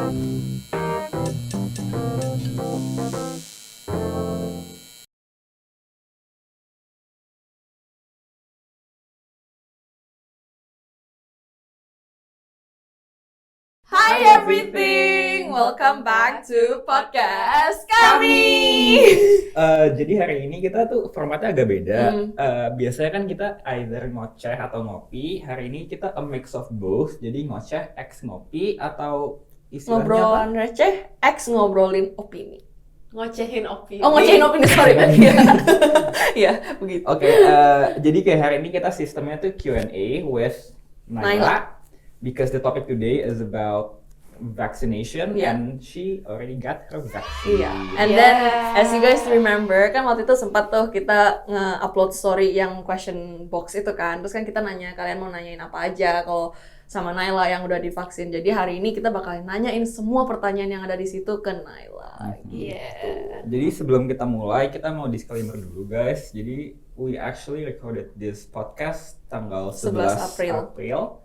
Hi everything, welcome back to podcast kami. Jadi hari ini kita tuh formatnya agak beda. Biasanya kan kita either ngoceh atau ngopi. Hari ini kita a mix of both. Jadi ngoceh x ngopi atau istilahnya Ngobrolan receh, X ngobrolin opini. Ngocehin opini. Oh, ngocehin opini, sorry. Iya, begitu. Oke, jadi kayak hari ini kita sistemnya tuh Q&A with Naila. Because the topic today is about vaccination and she already got her vaccine. And then as you guys remember kan waktu itu sempat tuh kita nge-upload story yang question box itu kan. Terus kan kita nanya kalian mau nanyain apa aja kalau sama Naila yang udah divaksin. Jadi hari ini kita bakalan nanyain semua pertanyaan yang ada di situ ke Naila. Jadi sebelum kita mulai kita mau disclaimer dulu guys. Jadi we actually recorded this podcast tanggal 11 April.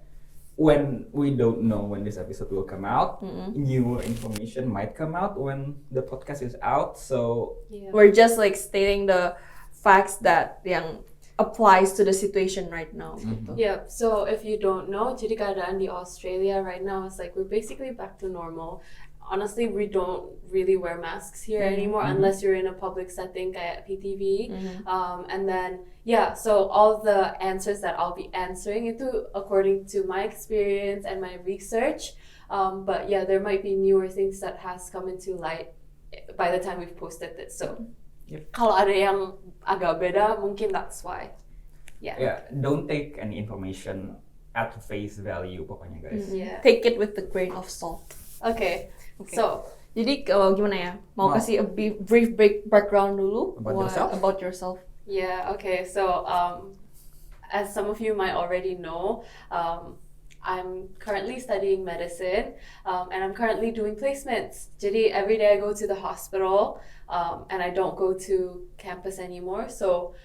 When we don't know when this episode will come out, new information might come out when the podcast is out. So we're just like stating the facts that yang applies to the situation right now. Gitu. Yeah. So if you don't know, jadi keadaan di Australia right now is like we're basically back to normal. Honestly, we don't really wear masks here anymore unless you're in a public setting kayak PTV. And then, so all the answers that I'll be answering itu according to my experience and my research. But there might be newer things that has come into light by the time we've posted this. So, kalau ada yang agak beda, mungkin that's why. Don't take any information at face value pokoknya guys. Take it with a grain of salt. Okay. So, jadi gimana ya? Mau kasih a brief background dulu about yourself. Yeah, okay. So, as some of you might already know, I'm currently studying medicine, and I'm currently doing placements. Jadi every day I go to the hospital, and I don't go to campus anymore. So,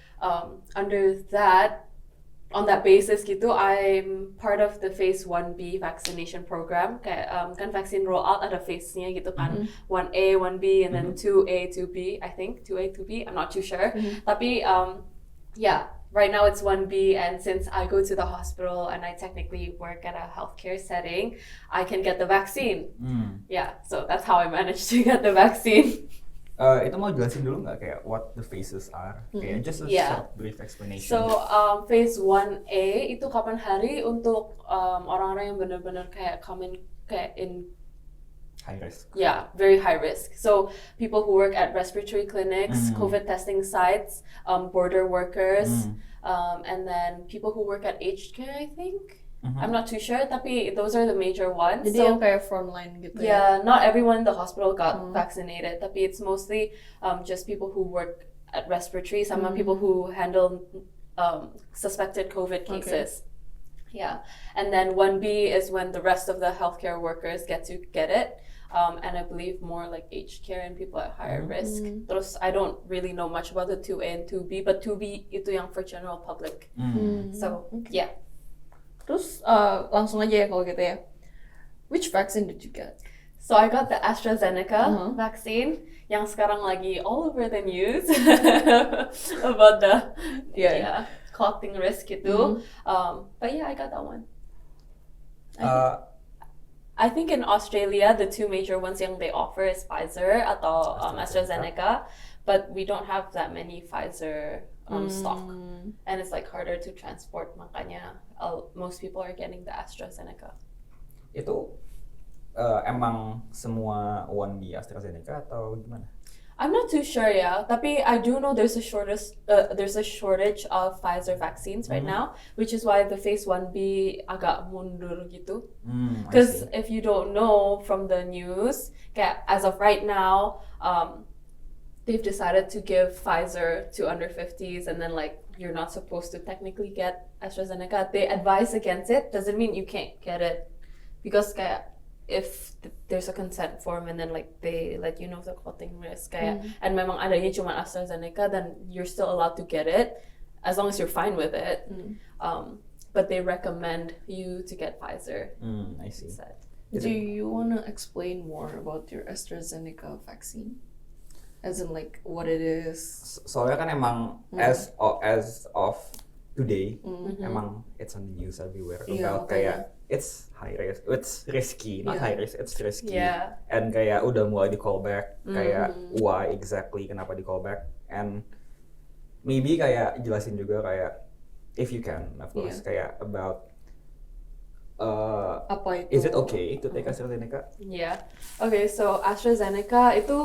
on that basis gitu, I'm part of the phase 1B vaccination program. Kayak kan vaksin roll out ada phase-nya gitu kan. 1A, 1B, and then 2A, 2B, I think. 2A, 2B, I'm not too sure. Tapi, right now it's 1B, and since I go to the hospital and I technically work at a healthcare setting, I can get the vaccine. So that's how I managed to get the vaccine. Itu mau jelasin dulu nggak kayak what the phases are? Kayak just a short brief explanation. So phase 1A itu kapan hari untuk orang-orang yang benar-benar kayak in high risk. Yeah, very high risk. So people who work at respiratory clinics, COVID testing sites, border workers, and then people who work at aged care, I think. I'm not too sure, tapi those are the major ones. Jadi yang kayak frontline gitu not everyone in the hospital got vaccinated, tapi it's mostly just people who work at respiratory, sama people who handle suspected COVID cases. And then 1B is when the rest of the healthcare workers get to get it. And I believe more like aged care and people at higher risk. Terus I don't really know much about the 2A and 2B, but 2B itu yang for general public. So, Terus langsung aja ya kalau gitu ya. Which vaccine did you get? So I got the AstraZeneca vaccine yang sekarang lagi all over the news about the clotting risk gitu. But I got that one. I think in Australia the two major ones yang they offer is Pfizer atau AstraZeneca, but we don't have that many Pfizer stock, and it's like harder to transport, makanya most people are getting the AstraZeneca. Itu emang semua 1B AstraZeneca atau gimana? I'm not too sure tapi I do know there's a shortage of Pfizer vaccines right now, which is why the phase 1B agak mundur gitu. Because if you don't know from the news, kayak as of right now, they've decided to give Pfizer to under 50s, and then like you're not supposed to technically get AstraZeneca. They advise against it. Doesn't mean you can't get it, because kayak if there's a consent form and then like they let you know the clotting risk kayak and memang adanya cuma AstraZeneca, then you're still allowed to get it as long as you're fine with it. But they recommend you to get Pfizer. I see. Instead. Do you want to explain more about your AstraZeneca vaccine? As in like what it is? Soalnya kan emang as of today, emang it's on the news everywhere about kayak it's high risk, it's risky, not high risk, it's risky. Yeah. And kayak udah mulai di callback, kayak why exactly, kenapa di callback, and maybe kayak jelasin juga kayak if you can, of course, kayak about apa itu? Is it okay to take AstraZeneca? Yeah. Okay, so AstraZeneca itu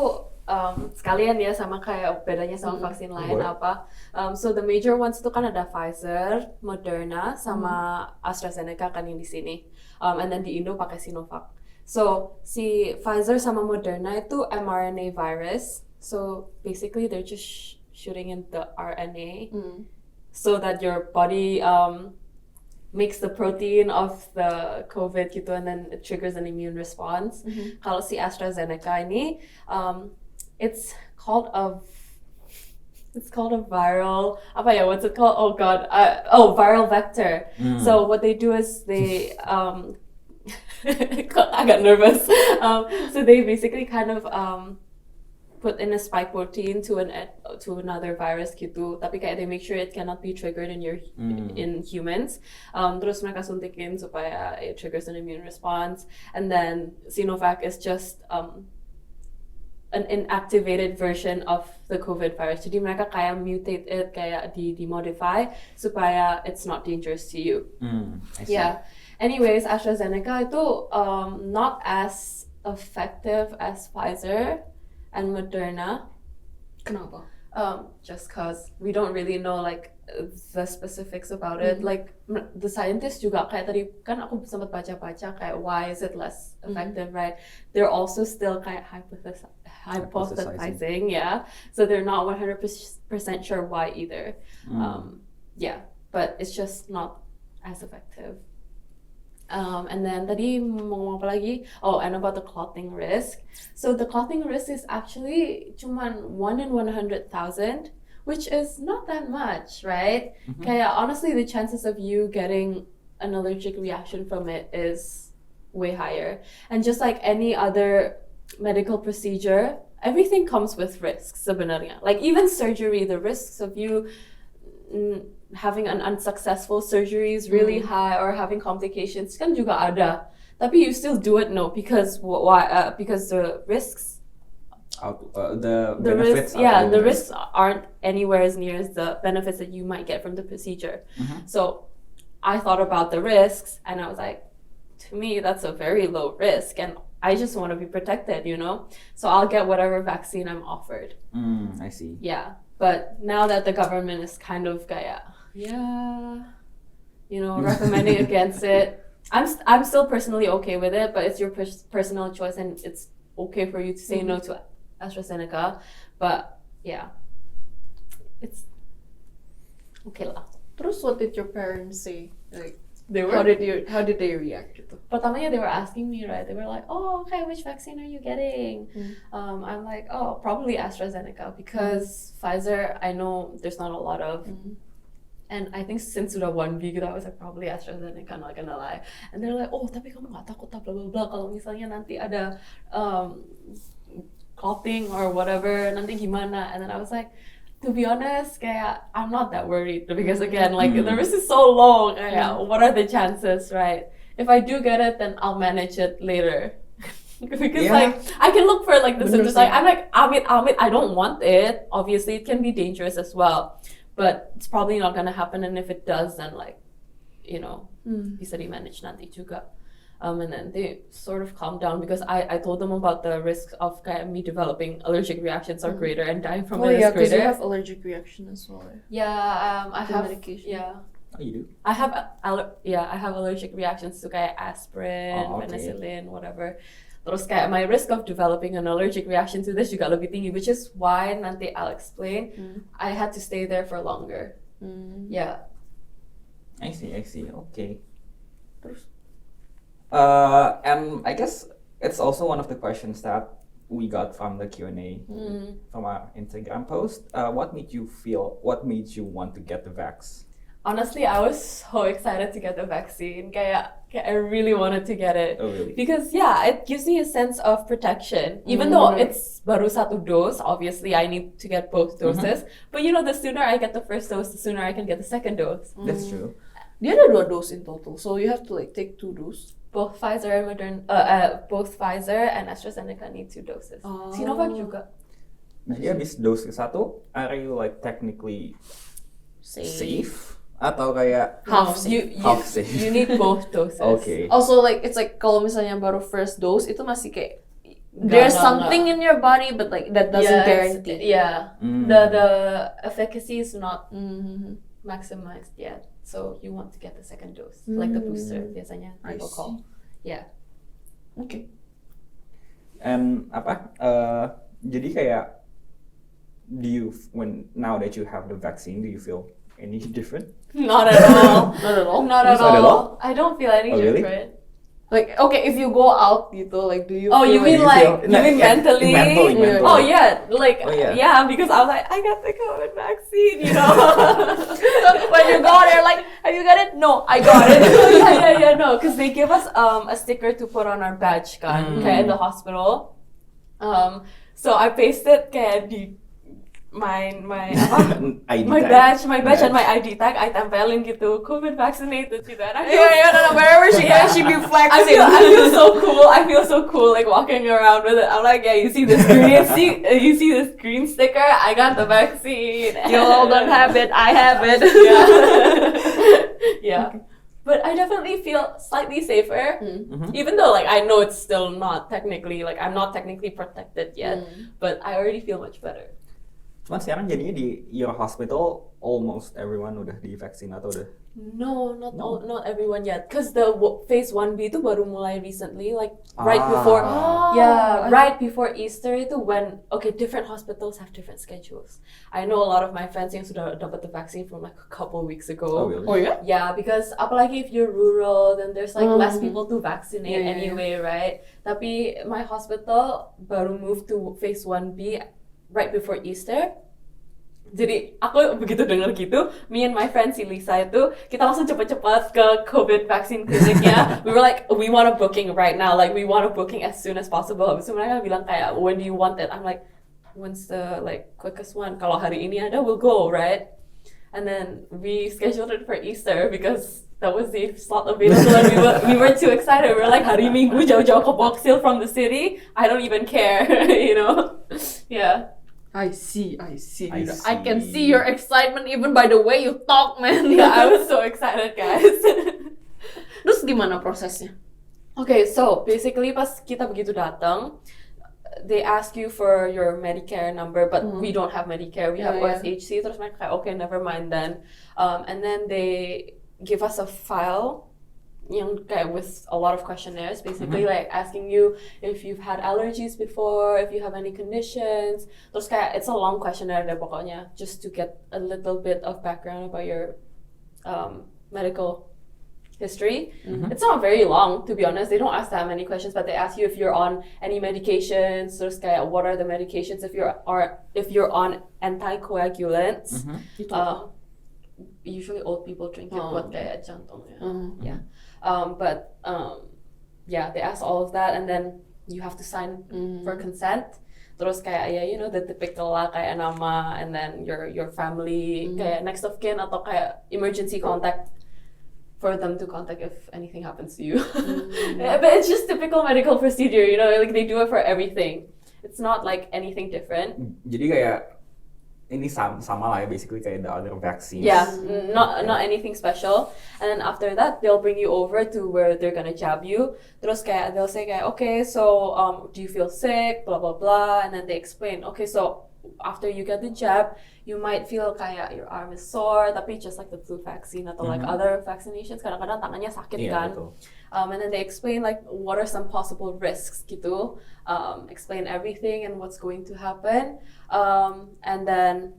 sekalian ya sama kayak bedanya sama vaksin lain apa. So the major ones itu kan ada Pfizer, Moderna, sama AstraZeneca kan yang di sini. And then di Indo pakai Sinovac. So si Pfizer sama Moderna itu mRNA virus. So basically they're just shooting in the RNA so that your body makes the protein of the COVID gitu, and then it triggers an immune response. Kalau si AstraZeneca ini, it's called a viral, what's it called? Oh god, viral vector. So what they do is they, I got nervous. So they basically kind of put in a spike protein to another virus gitu, tapi kayak they make sure it cannot be triggered in humans. Terus mereka suntikin supaya it triggers an immune response, and then Sinovac is just an inactivated version of the COVID virus. Jadi mereka kayak mutate it, kayak di-modify supaya it's not dangerous to you. I see. Yeah. Anyways, AstraZeneca itu not as effective as Pfizer and Moderna. Kenapa? Just cause we don't really know like the specifics about it. Like the scientists juga kayak tadi kan aku sempat baca-baca kayak why is it less effective, right? They're also still kayak hypothesizing, yeah. So they're not 100% sure why either. Yeah, but it's just not as effective. And then tadi mau ngomong apa lagi? Oh, and about the clotting risk. So the clotting risk is actually cuman 1 in 100,000, which is not that much, right? Kayak honestly, the chances of you getting an allergic reaction from it is way higher. And just like any other medical procedure, everything comes with risks sebenarnya. Like even surgery, the risks of you having an unsuccessful surgery is really high, or having complications kan juga ada. Tapi you still do it because why? Because the risks. The benefits. The risks aren't anywhere as near as the benefits that you might get from the procedure. So I thought about the risks, and I was like, to me that's a very low risk, and I just want to be protected, you know. So I'll get whatever vaccine I'm offered. I see. Yeah. But now that the government is kind of recommending against it, I'm still personally okay with it, but it's your personal choice, and it's okay for you to say no to AstraZeneca. But yeah, it's okay lah. Terus what did your parents say? Like, how did they react gitu? Pertamanya they were asking me, right? They were like, oh, okay, which vaccine are you getting? I'm like, oh, probably AstraZeneca, because Pfizer, I know there's not a lot of. And I think since sudah 1B gitu, I was like, probably AstraZeneca, not gonna lie. And they're like, oh, tapi kamu gak takut blah blah blah kalau misalnya nanti ada clotting or whatever, nanti gimana? And then I was like, to be honest, kayak I'm not that worried, because again, like the risk is so low. Kayak, what are the chances, right? If I do get it, then I'll manage it later. Because like I can look for like the symptoms. Like I'm like Amit, I don't want it. Obviously, it can be dangerous as well, but it's probably not gonna happen. And if it does, then like, you know, bisa di-manage nanti juga. And then they sort of calmed down, because I told them about the risks of me developing allergic reactions are greater, and dying from it is greater. Because you have allergic reaction as well. Yeah, I have medication. Yeah. Oh, you do? I have I have allergic reactions to aspirin, penicillin, whatever. Terus my risk of developing an allergic reaction to this juga lebih tinggi, which is why nanti I'll explain. I had to stay there for longer. Yeah. I see. Okay. And I guess it's also one of the questions that we got from the Q&A from our Instagram post. What made you want to get the vax? Honestly, I was so excited to get the vaccine. Kayak I really wanted to get it. Oh, really? Because yeah, it gives me a sense of protection. Even though it's baru satu dose, obviously I need to get both doses. But you know, the sooner I get the first dose, the sooner I can get the second dose. That's true. Dia ada 2 dose in total, so you have to like take 2 doses. Both Pfizer and both Pfizer and AstraZeneca need 2 doses. Sinovac juga. Jadi habis dose ke-1, are you like technically safe? Atau kayak Half safe. You need both doses. Okay. Also like it's like kalau misalnya baru first dose itu masih kayak there's something in your body but like that doesn't guarantee. Yeah. The efficacy is not maximized yet. So you want to get the second dose, like the booster biasanya people call. Yeah. Okay. And jadi kayak now that you have the vaccine, do you feel any different? Not at all. Not at all. Not at all. I don't feel any really? different. Like okay, if you go out gitu, like do you? Oh, you mean feel like you mean mentally? Mentally. Oh yeah, like yeah. because I was like I got the COVID vaccine, you know. So when you go there, like, have you got it? No, I got it. yeah, no, because they give us a sticker to put on our badge kan, kayak in the hospital. So I pasted kayak di my ID my tag. badge and my ID tag I tempelin gitu, COVID vaccinated gitu. And I feel, no, wherever she is, she be flexing. I feel so cool. I feel so cool like walking around with it. I'm like, yeah, you see this green sticker? I got the vaccine. You all don't have it. I have it. Yeah. But I definitely feel slightly safer, even though like I know it's still not technically, like I'm not technically protected yet, but I already feel much better. Cuman sekarang jadinya di your hospital almost everyone udah divaksin atau udah? No, not everyone yet. Cause the phase 1B itu baru mulai recently, like right before Easter itu when different hospitals have different schedules. I know a lot of my friends yang sudah dapat the vaccine from like a couple weeks ago. Oh really? Oh yeah? Yeah, because apalagi if you're rural, then there's like less people to vaccinate anyway, right? Tapi my hospital baru move to phase 1B right before Easter. Jadi aku begitu dengar gitu, me and my friend si Lisa itu kita langsung cepet-cepet ke COVID vaccine kliniknya. We were like, we want a booking right now, like we want a booking as soon as possible. Habis itu mereka bilang kayak, when do you want it? I'm like, when's the like quickest one? Kalau hari ini ada, we'll go, right? And then we scheduled it for Easter because that was the slot available and we were too excited. We were like, hari Minggu jauh-jauh ke Box Hill from the city. I don't even care, you know? Yeah. I see. I can see your excitement even by the way you talk, man. Yeah, I was so excited, guys. Terus gimana prosesnya? Okay, so basically pas kita begitu datang, they ask you for your Medicare number, but we don't have Medicare. We have OSHC. Terus mereka kayak, okay, never mind then. And then they give us a file yang kayak with a lot of questionnaires, basically like asking you if you've had allergies before, if you have any conditions. Terus kayak it's a long questionnaire deh pokoknya, just to get a little bit of background about your medical history. It's not very long, to be honest. They don't ask that many questions, but they ask you if you're on any medications. Terus kayak what are the medications if you're on anticoagulants. Usually old people drink it buat kayak jantungnya. Yeah. They ask all of that and then you have to sign for consent. Terus kayak the typical lah kayak nama and then your family, kayak next of kin atau kayak emergency contact for them to contact if anything happens to you. But it's just typical medical procedure, like they do it for everything. It's not like anything different. Jadi kayak ini sama lah ya, basically kayak the other vaccines. Yeah, not anything special. And then after that, they'll bring you over to where they're gonna jab you. Terus kayak they'll say kayak, okay, so do you feel sick? Blah blah blah. And then they explain, okay, so after you get the jab, you might feel kayak your arm is sore, tapi just like the flu vaccine atau like other vaccinations, kadang-kadang tangannya sakit kan. Betul. And then they explain like what are some possible risks gitu, explain everything and what's going to happen, and then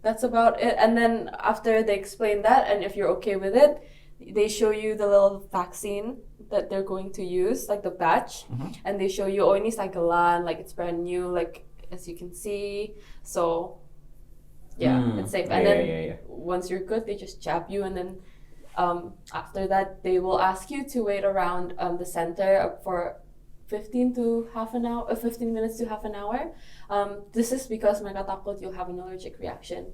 that's about it. And then after they explain that, and if you're okay with it, they show you the little vaccine that they're going to use, like the batch, and they show you, oh ini cyclan, like it's brand new, like as you can see. So It's safe. And then once you're good, they just jab you, and then after that, they will ask you to wait around the center for 15 minutes to half an hour. This is because mereka takut you'll have an allergic reaction.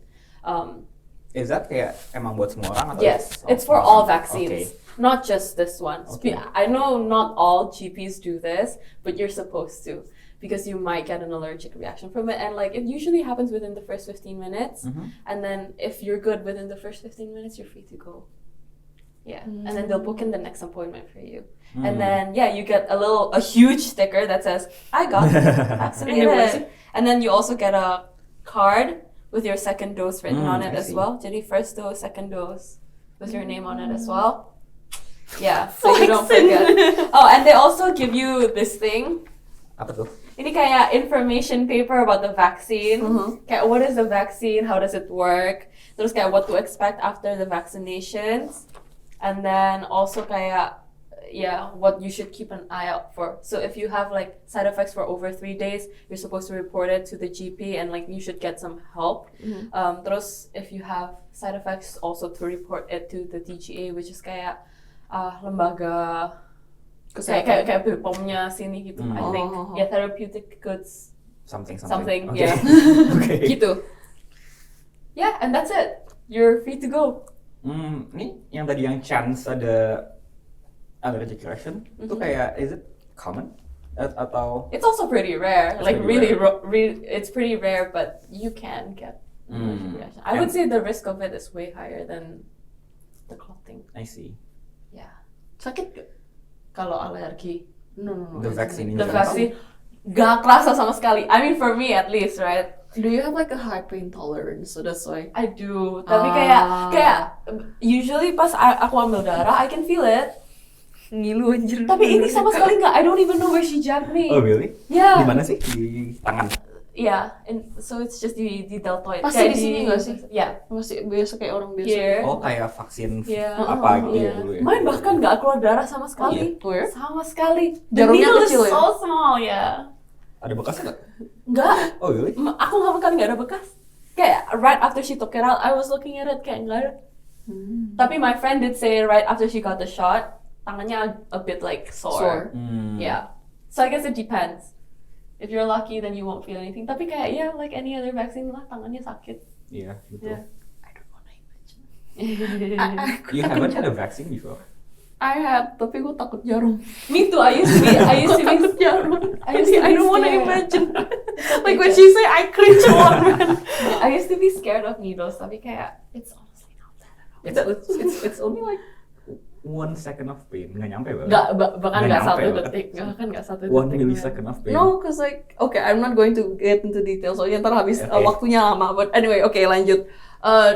Is that kayak emang buat semua orang? Atau Yes, it's for all vaccines, not just this one. I know not all GPs do this, but you're supposed to, because you might get an allergic reaction from it, and like it usually happens within the first 15 minutes, and then if you're good within the first 15 minutes, you're free to go. And then they'll book in the next appointment for you, and then you get a huge sticker that says I got vaccinated, and then you also get a card with your second dose written on it as well. Jadi first dose, second dose, with your name on it as well. So you don't forget. Oh, and they also give you this thing. Apa tuh? Ini kayak information paper about the vaccine. Kayak what is the vaccine, how does it work, terus kayak what to expect after the vaccinations, and then also kayak what you should keep an eye out for. So if you have like side effects for over 3 days, you're supposed to report it to the GP, and like you should get some help. Terus if you have side effects, also to report it to the TGA, which is kayak lembaga kayak BPOM-nya sini gitu. I think therapeutic goods something. Okay. Gitu. And that's it. You're free to go. Nih yang tadi yang chance ada allergic reaction itu kayak is it common atau it's also pretty rare, it's like pretty really it's pretty rare, but you can get allergic reaction. I would say the risk of it is way higher than the clotting. I see. Sakit gak kalau alergi? No. The vaccine gak kerasa sama sekali. I mean for me at least, right? Do you have like a high pain tolerance? So that's why. I do. Tapi kayak usually pas aku ambil darah, I can feel it. Ngilu anjir. Tapi ini sama sekali nggak. I don't even know where she jabbed me. Oh really? Yeah. Di mana sih? Di tangan? And so it's just di deltoid. Pasti di sini nggak sih? Masih biasa kayak orang biasa. Here. Oh kayak vaksin apa gitu ya dulu ya? Main bahkan nggak keluar darah sama sekali. Where? Sama sekali. Jarumnya kecil ya? So small Ada bekas nggak? Nggak. Oh really? Aku sama sekali nggak ada bekas. Kayak right after she took it out, I was looking at it kayak nggak ada. Tapi my friend did say right after she got the shot, tangannya a bit like sore. So I guess it depends. If you're lucky, then you won't feel anything. Tapi kayak like any other vaccine lah, tangannya sakit. Iya, betul. I don't wanna imagine. You haven't had a vaccine before? I had, tapi gue takut jarum. Me too. I used to be takut jarum. I don't wanna imagine. Like when she say, I cringe a lot, man. I used to be scared of needles, tapi kayak it's honestly not that at all. It's only like 1 second of pain, nggak nyampe banget. Bahkan nggak 1 detik. Bahkan nggak 1 detik. 1 millisecond of pain. No, cause like, okay, I'm not going to get into details. Soalnya ntar habis waktunya lama. But anyway, okay, lanjut.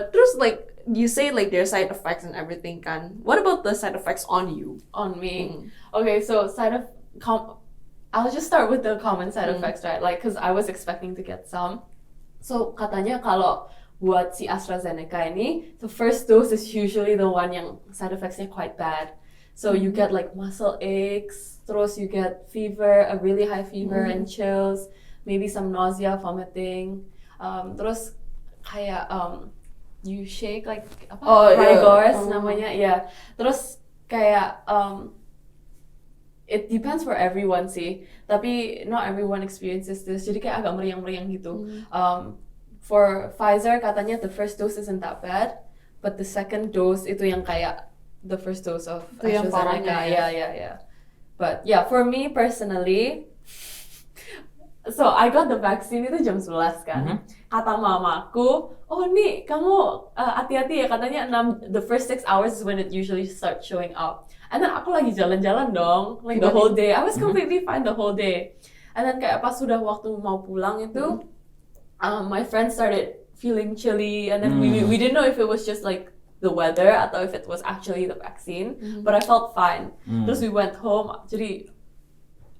Terus like, you say like there are side effects and everything kan. What about the side effects on you? On me? Okay, so I'll just start with the common side effects, right? Like, cause I was expecting to get some. So katanya kalau buat si AstraZeneca ini, the first dose is usually the one yang side effects-nya quite bad. So you get like muscle aches, terus you get fever, a really high fever and chills, maybe some nausea, vomiting, terus kayak you shake like rigors namanya, terus kayak it depends for everyone sih, tapi not everyone experiences this, jadi kayak agak meriang-meriang gitu. For Pfizer katanya the first dose isn't that bad, but the second dose itu yang kayak the first dose of AstraZeneca. Yeah. But for me personally, so I got the vaccine itu jam 11 kan. Kata mamaku, oh nih kamu hati-hati ya, katanya the first 6 hours is when it usually starts showing up. And then aku lagi jalan-jalan dong, like the whole day. I was completely fine the whole day. And then kayak pas sudah waktu mau pulang itu, my friend started feeling chilly, and then we didn't know if it was just like the weather atau if it was actually the vaccine. But I felt fine. Terus we went home. Jadi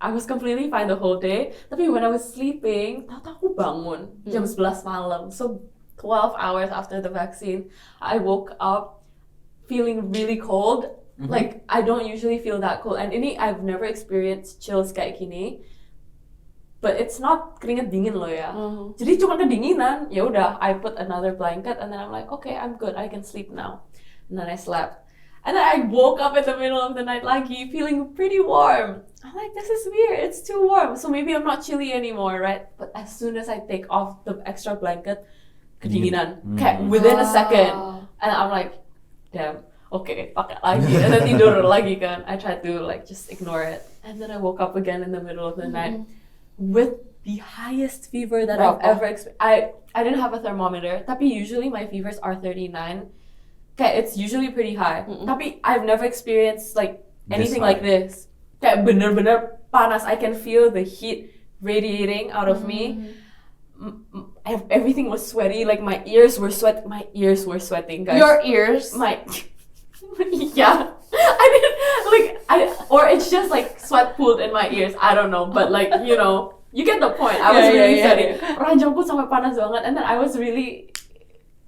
I was completely fine the whole day. Tapi when I was sleeping, tahu aku bangun jam 11 malam. So 12 hours after the vaccine, I woke up feeling really cold. Like I don't usually feel that cold. And ini I've never experienced chills kayak gini. but it's not keringet dingin loh ya. Jadi cuma kedinginan. Ya udah, I put another blanket and then I'm like, okay, I'm good, I can sleep now. And then I slept. And then I woke up in the middle of the night lagi, feeling pretty warm. I'm like, this is weird, it's too warm. So maybe I'm not chilly anymore, right? But as soon as I take off the extra blanket, kedinginan. Kayak within a second. And I'm like, damn, okay, pakai lagi. And then tidur lagi kan. I tried to like just ignore it. And then I woke up again in the middle of the night with the highest fever that I've ever experienced. I didn't have a thermometer, tapi usually my fevers are 39. Kayak it's usually pretty high. Tapi I've never experienced like anything like this. Kayak bener-bener panas. I can feel the heat radiating out of me. Everything was sweaty. Like my ears were sweating, guys. Your ears? My yeah. I didn't or it's just like sweat pooled in my ears. I don't know, but like you know, you get the point. I was really sweaty. Ranjangku sampai panas banget, and then I was really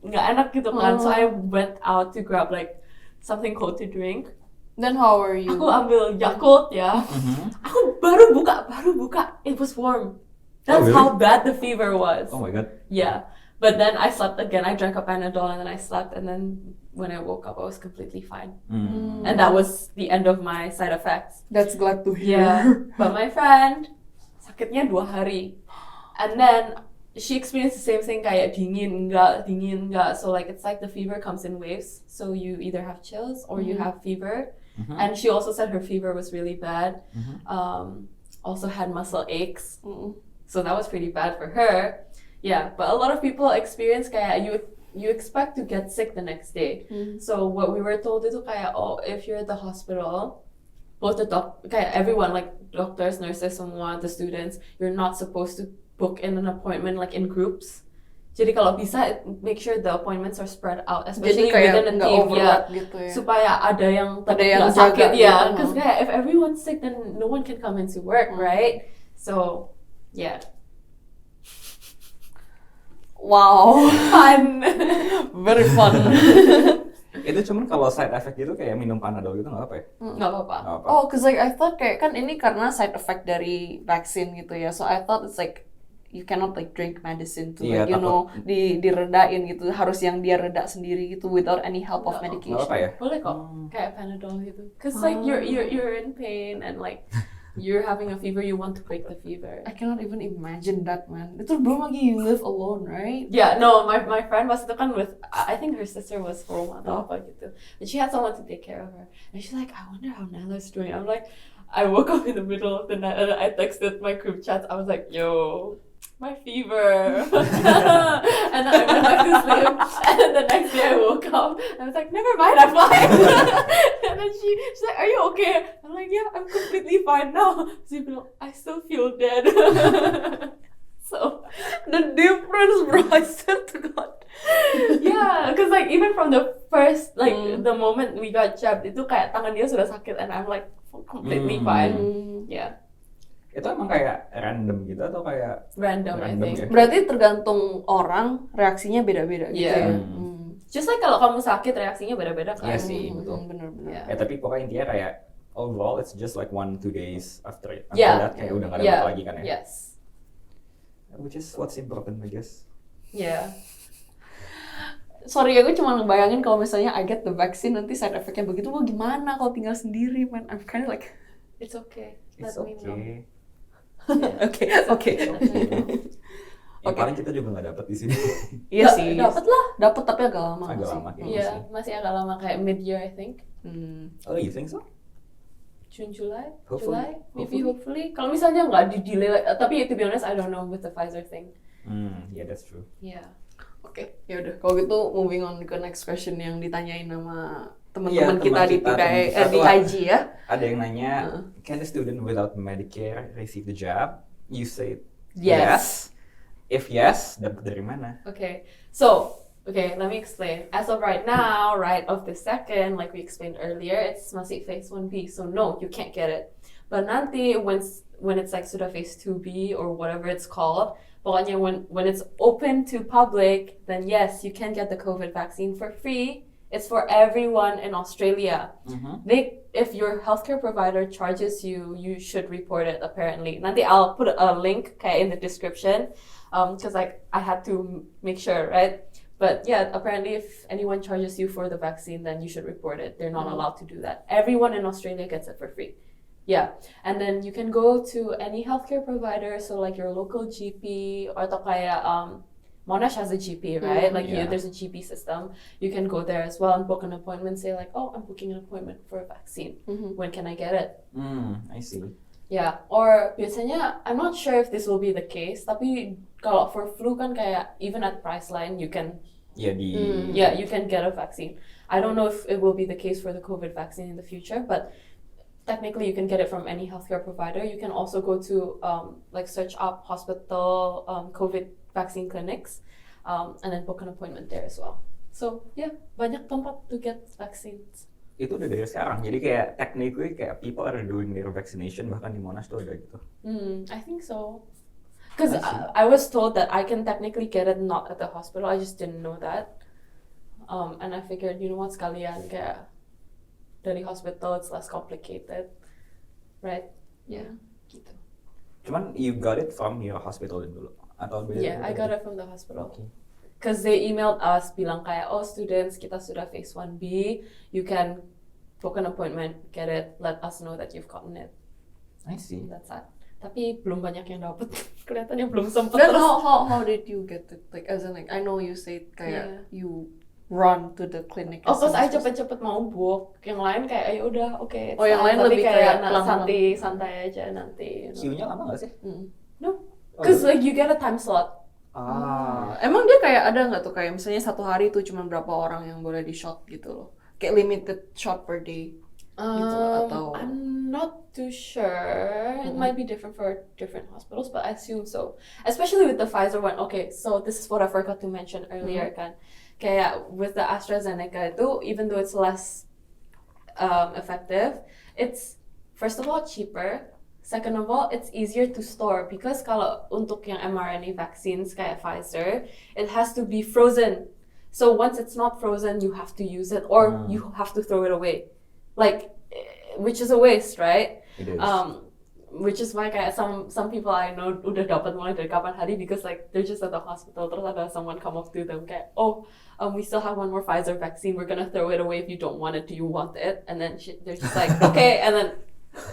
nggak enak gitu kan. So I went out to grab like something cold to drink. Then how were you? Aku ambil Yakult ya. Aku baru buka. It was warm. That's really? how bad the fever was. Oh my god. Yeah. But then I slept again. I drank a Panadol and then I slept, and then when I woke up I was completely fine. And that was the end of my side effects. That's glad to hear. Yeah. But my friend sakitnya 2 hari. And then she experienced the same thing, kayak dingin enggak. So like it's like the fever comes in waves. So you either have chills or you have fever. And she also said her fever was really bad. Also had muscle aches. So that was pretty bad for her. Yeah, but a lot of people experience kayak you expect to get sick the next day. So what we were told itu kayak, oh, if you're at the hospital, both the kayak everyone, like doctors, nurses, semua, the students, you're not supposed to book in an appointment like in groups. Jadi kalau bisa, make sure the appointments are spread out, especially within a team, gitu ya. Supaya ada yang jaga sakit, gitu. because kayak if everyone's sick, then no one can come into work, right? So, yeah. Wow, Fun. very fun. Itu cuman kalau side effect gitu kayak minum Panadol gitu nggak apa ya? Nggak apa-apa. Oh, cause like I thought kayak kan ini karena side effect dari vaksin gitu ya. So I thought it's like you cannot like drink medicine to like you know diredain gitu. Harus yang dia reda sendiri gitu without any help of medication. Nggak apa ya? Boleh kok, kayak Panadol gitu. Cause like you're in pain and like you're having a fever, you want to break the fever. I cannot even imagine that, man. Itu belum lagi you live alone, right? Yeah, no, my friend was itu kan with, I think her sister was home atau apa gitu. And she had someone to take care of her. And she's like, I wonder how Naila's doing. I'm like, I woke up in the middle of the night and I texted my group chats. I was like, yo, my fever. And then I went back to sleep. And then the next day I woke up and I was like, never mind, I'm fine. And then she's like, are you okay? I'm like, yeah, I'm completely fine now. She's like, I still feel dead. So The difference, bro. I swear to God. yeah, because like even from the first like the moment we got jabbed, itu kayak tangan dia sudah sakit and I'm like completely fine. Yeah. Itu emang kayak random gitu atau kayak Random, I think. ya? Berarti tergantung orang reaksinya beda-beda gitu Yeah. ya. Just like kalau kamu sakit reaksinya beda-beda kan. Iya sih, betul. Bener-bener. Yeah. Tapi pokoknya intinya kayak overall it's just like 1-2 days after Yeah. that kayak udah nggak ada lagi kan ya. Yes. Which is what's important, I guess. Yeah. Sorry, aku cuma ngebayangin kalau misalnya I get the vaccine nanti side effect-nya begitu, mau gimana kalau tinggal sendiri, man? I'm kind of like, It's okay. It's Let me know. okay. okay. Ya, paling kita juga nggak dapet di sini. Iya sih. Dapat lah. Dapat tapi agak lama. Agak sih. lama, kayaknya. Iya, masih agak lama kayak mid-year I think. Oh, you think so? June, July, Hopefully. maybe hopefully. Kalau misalnya nggak di-delay, tapi to be honest I don't know with the Pfizer thing. Yeah, that's true. Yeah. Oke, ya udah. Kalau gitu moving on ke next question yang ditanyain sama Iya, teman-teman kita teman di kita, PPIA, teman kita di tuh IG ya. Ada yang nanya, can a student without Medicare receive the jab? You say Yes. If yes, dapat dari mana? Okay, so, let me explain. As of right now, right of the second, like we explained earlier, it's masih phase 1B, so no, you can't get it. But nanti, when it's like sudah phase 2B or whatever it's called, pokoknya when it's open to public, then yes, you can get the COVID vaccine for free It's for everyone in Australia. Mhm. If your healthcare provider charges you, you should report it apparently. Nanti I'll put a link kayak in the description, because like I had to make sure, right? But yeah, apparently if anyone charges you for the vaccine, then you should report it. They're not allowed to do that. Everyone in Australia gets it for free. Yeah, and then you can go to any healthcare provider, so like your local GP or kayak Monash has a GP, right? There's a GP system. You can go there as well and book an appointment. Say like, oh, I'm booking an appointment for a vaccine. When can I get it? I see. Yeah, or biasanya I'm not sure if this will be the case. Tapi kalau for flu kan kayak even at Priceline you can you can get a vaccine. I don't know if it will be the case for the COVID vaccine in the future, but technically you can get it from any healthcare provider. You can also go to like search up hospital COVID vaccine clinics and then book an appointment there as well. So yeah, banyak tempat to get vaccines. Itu udah dari sekarang, jadi kayak technically kayak people are doing their vaccination bahkan di Monash tuh ada gitu. I think so. Because I was told that I can technically get it not at the hospital. I just didn't know that. And I figured, you know what, sekalian kayak dari hospital it's less complicated, right? Yeah, gitu. Cuman you got it from your hospital dulu atau beda? Yeah, I got it from the hospital. Because they emailed us bilang kayak, oh students, kita sudah phase 1B, you can book an appointment, get it, let us know that you've gotten it. I see. That's it. Tapi belum banyak yang dapet. Kelihatannya belum sempat. Then how did you get it? Like as in like I know you said kayak you run to the clinic. Oh, pas aja cepet-cepet mau book. Yang lain kayak ya udah oke. Oh, yang lain lebih kayak santai aja nanti. Queue-nya lama nggak sih? No, because like you get a time slot. Emang dia kayak ada nggak tuh kayak misalnya satu hari tuh cuma berapa orang yang boleh di shot gitu loh? Kayak limited shot per day gitu atau? I'm not too sure. It might be different for different hospitals, but I assume so. Especially with the Pfizer one. Okay, so this is what I forgot to mention earlier kan. Kayak with the AstraZeneca itu, even though it's less effective, it's first of all cheaper. Second of all, it's easier to store because kalau untuk yang mRNA vaccines kayak Pfizer, it has to be frozen. So once it's not frozen, you have to use it or you have to throw it away. Like, which is a waste, right? It is. Which is why kayak some people I know udah dapat mulai dari kapan hari because like they're just at the hospital terus ada someone come up to them kayak, oh, we still have one more Pfizer vaccine, we're gonna throw it away if you don't want it, do you want it? And then they're just like, okay, and then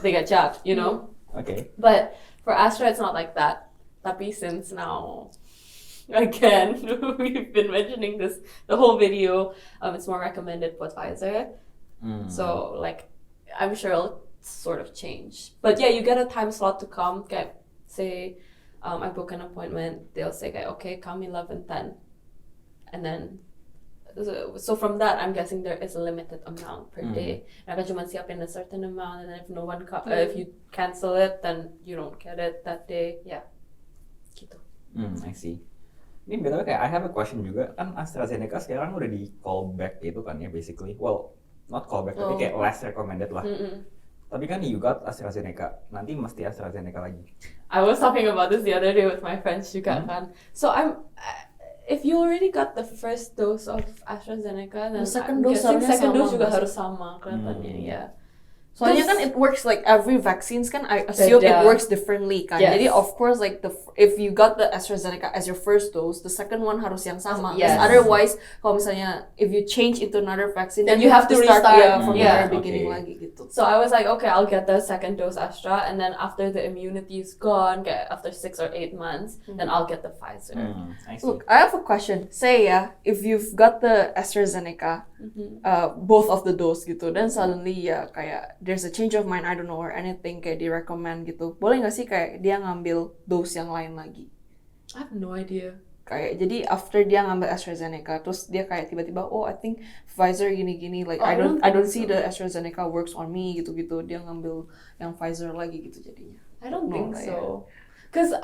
they get jabbed, you know? Okay. But for Astra, it's not like that. Tapi since now, again, we've been mentioning this the whole video, it's more recommended for Pfizer. So like, I'm sure it'll sort of change. But yeah, you get a time slot to come. Okay, say I book an appointment. They'll say, okay, come 11:10, and then. So from that, I'm guessing there is a limited amount per day. Mereka cuma siapin a certain amount, and then if no one if you cancel it, then you don't get it that day. Yeah, gitu. I see. Ini betul kayak I have a question juga kan AstraZeneca sekarang udah di callback gitu kan ya basically. Well, not callback tapi kayak less recommended lah. Tapi kan you got AstraZeneca, nanti mesti AstraZeneca lagi. I was talking about this the other day with my friends juga kan. So if you already got the first dose of AstraZeneca, then second dose juga harus sama kelihatannya ya. Soalnya kan it works like every vaccines kan I assume it works differently kan. Yes. Jadi of course like if you got the AstraZeneca as your first dose, the second one harus yang sama. Yes. Otherwise kalau misalnya if you change into another vaccine, then you have to restart from the very beginning lagi gitu. So I was like, okay, I'll get the second dose Astra, and then after the immunity is gone, after 6 or 8 months, then I'll get the Pfizer. I see. Look, I have a question. Say if you've got the AstraZeneca, both of the dose gitu, then suddenly kayak there's a change of mind, I don't know, or anything kayak di recommend gitu. Boleh nggak sih kayak dia ngambil dose yang lain lagi? I have no idea. Kayak jadi after dia ngambil AstraZeneca, terus dia kayak tiba-tiba, oh I think Pfizer gini-gini, like I don't see the AstraZeneca works on me gitu-gitu. Dia ngambil yang Pfizer lagi gitu jadinya. I don't think so. Cause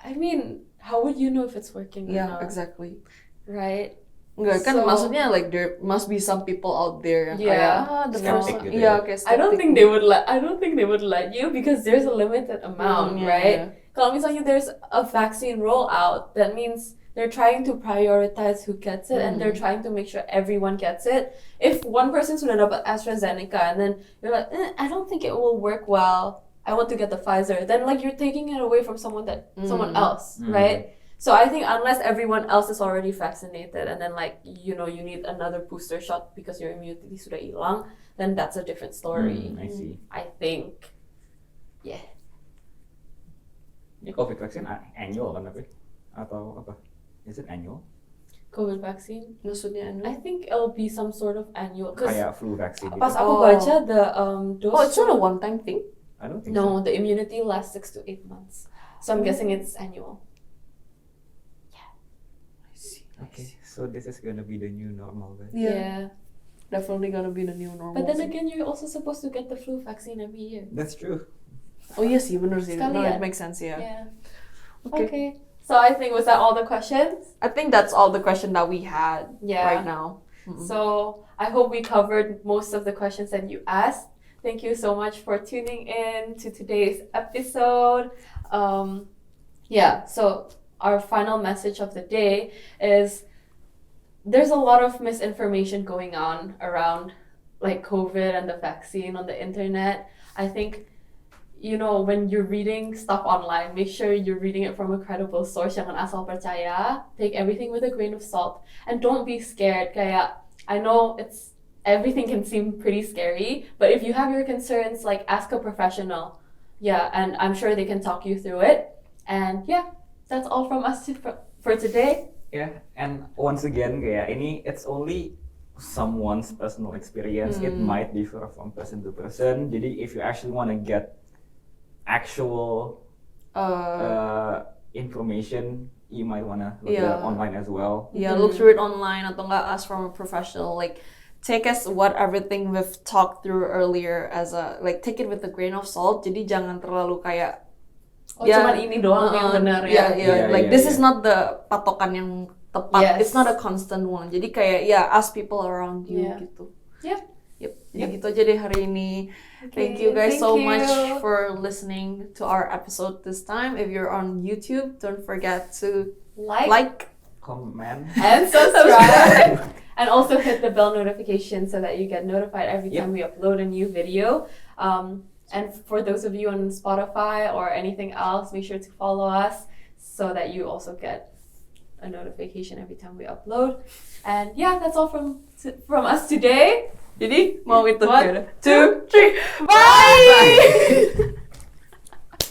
I mean, how would you know if it's working or not? Yeah, exactly. Right? Enggak kan maksudnya like there must be some people out there yang the first gitu kayak I don't think they would let you because there's a limited amount, right? Kalau misalnya there's a vaccine rollout, that means they're trying to prioritize who gets it, and they're trying to make sure everyone gets it. If one person sudah dapat AstraZeneca and then you're like, I don't think it will work well, I want to get the Pfizer, then like you're taking it away from someone else, right? So I think unless everyone else is already vaccinated and then like, you know, you need another booster shot because your immunity sudah hilang, then that's a different story. I see. I think. Yeah. Ini COVID vaccine annual kan tapi? Atau apa? Is it annual? COVID vaccine? Maksudnya I think it'll be some sort of annual. Kayak flu vaccine gitu. Pas aku baca the dose. Oh, it's not a one-time thing? I don't think No, so. the immunity lasts 6 to 8 months. So I'm guessing it's annual. Okay, so this is gonna be the new normal, guys. Yeah. Definitely gonna be the new normal. But then again, you're also supposed to get the flu vaccine every year. That's true. Oh iya sih, bener sih. No, Sekalian. it makes sense, yeah. Yeah. Okay. Okay. So I think, was that all the questions? I think that's all the question that we had right now. So I hope we covered most of the questions that you asked. Thank you so much for tuning in to today's episode. So our final message of the day is there's a lot of misinformation going on around like COVID and the vaccine on the internet. I think, you know, when you're reading stuff online, make sure you're reading it from a credible source. Jangan asal percaya. Take everything with a grain of salt. And don't be scared. Kaya, I know everything can seem pretty scary, but if you have your concerns, like ask a professional. Yeah, and I'm sure they can talk you through it. And yeah, that's all from us for today. Yeah, and once again kayak ini it's only someone's personal experience. It might differ from person to person. Jadi if you actually want to get actual information, you might wanna look it up online as well. Yeah, look through it online atau enggak ask from a professional. Like, take us what everything we've talked through earlier as take it with a grain of salt. Jadi jangan terlalu kayak cuman ini doang yang benar ya. This is not the patokan yang tepat. Yes. It's not a constant one. Jadi kayak ask people around you gitu. Yep. Jadi gitu aja deh hari ini. Thank you guys so much for listening to our episode this time. If you're on YouTube, don't forget to like, comment, and subscribe. And also hit the bell notification so that you get notified every time we upload a new video. And for those of you on Spotify or anything else, make sure to follow us so that you also get a notification every time we upload. And yeah, that's all from us today. Jadi mau itu 1, 2, 3, bye.